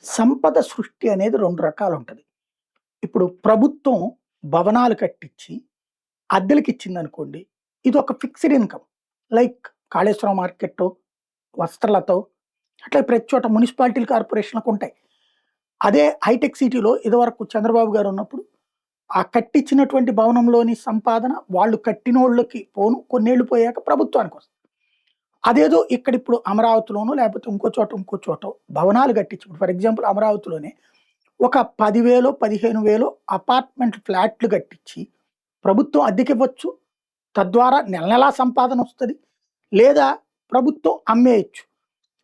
సంపద సృష్టి అనేది 2 రకాలుంటది. ఇప్పుడు ప్రభుత్వం భవనాలు కట్టించి అద్దెలకిచ్చిందనుకోండి. ఇదొక ఫిక్స్‌డ్ ఇన్‌కమ్. లైక్ కాళేశ్వరం మార్కెట్టో, వస్త్రలతో అట్లా ప్రతి చోట మున్సిపాలిటీలు, కార్పొరేషన్‌లకుంటాయి. అదే హైటెక్ సిటీలో ఇదివరకు చంద్రబాబు గారున్నప్పుడు ఆ కట్టించినటువంటి భవనంలోని సంపాదన వాళ్ళు కట్టినోళ్ళకి పోను కొన్నేళ్ళు పోయాక ప్రభుత్వానికొస్తది. అదేదో ఇక్కడిప్పుడు అమరావతిలోనో లేకపోతే ఇంకో చోటో భవనాలు కట్టించి ఫర్ ఎగ్జాంపుల్ అమరావతిలోనే ఒక 10,000 15,000 అపార్ట్మెంట్ ఫ్లాట్లు కట్టించి ప్రభుత్వం అద్దెకివ్వచ్చు. తద్వారా నెల నెలా సంపాదనొస్తది. లేదా ప్రభుత్వం అమ్మేయొచ్చు.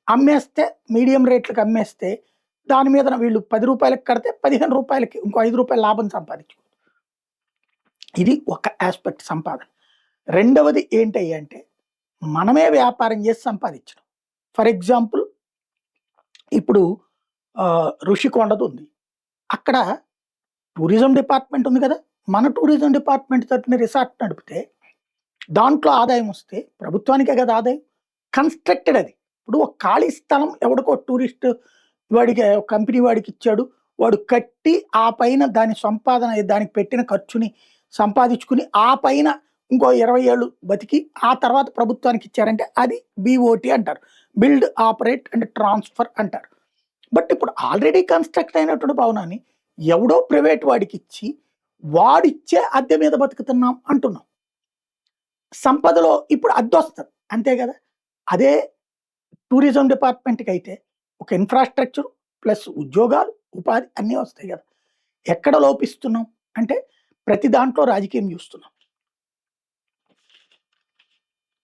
అమ్మేస్తే మీడియం రేట్లకి అమ్మేస్తే దాని మీదన వీళ్ళు రూ. 10కి కడితే రూ. 15కి ఇంకో రూ. 5 లాభం సంపాదించుకోవచ్చు. ఇది ఒక యాస్పెక్ట్ సంపాదన. రెండవది ఏంటయ్యంటే మనమే వ్యాపారం చేసి సంపాదించడం. ఫర్ ఎగ్జాంపుల్ ఇప్పుడు ఋషికొండది ఉంది. అక్కడ టూరిజం డిపార్ట్మెంట్ ఉంది కదా! మన టూరిజం డిపార్ట్మెంట్ తరపున రిసార్ట్ నడిపితే దాంట్లో ఆదాయం వస్తే ప్రభుత్వానికే కదా ఆదాయం. కన్‌స్ట్రక్టెడ్ అది. ఇప్పుడు ఒక ఖాళీ స్థలం ఎవడికో టూరిస్ట్ వాడికి కంపెనీ వాడికిచ్చాడు. వాడు కట్టి ఆ పైన దాని సంపాదన దానికి పెట్టిన ఖర్చుని సంపాదించుకుని ఆ పైన ఇంకో 20 ఏళ్ళు బతికి ఆ తర్వాత ప్రభుత్వానికి ఇచ్చారంటే అది బీఓటీ అంటారు. బిల్డ్, ఆపరేట్ అండ్ ట్రాన్స్‌ఫర్ అంటారు. బట్ ఇప్పుడు ఆల్రెడీ కన్‌స్ట్రక్ట్ అయినటువంటి భవనాన్ని ఎవడో ప్రైవేట్ వాడికిచ్చి వాడిచ్చే అద్దె మీద బతుకుతున్నాం అంటున్నాం. సంపదలో ఇప్పుడు అద్దొస్తది. అంతే కదా! అదే టూరిజం డిపార్ట్మెంట్‌కైతే ఒక ఇన్‌ఫ్రాస్ట్రక్చర్ ప్లస్ ఉద్యోగాలు, ఉపాధి అన్నీ వస్తాయి కదా! ఎక్కడ లోపిస్తున్నాం అంటే ప్రతి దాంట్లో రాజకీయం చూస్తున్నాం.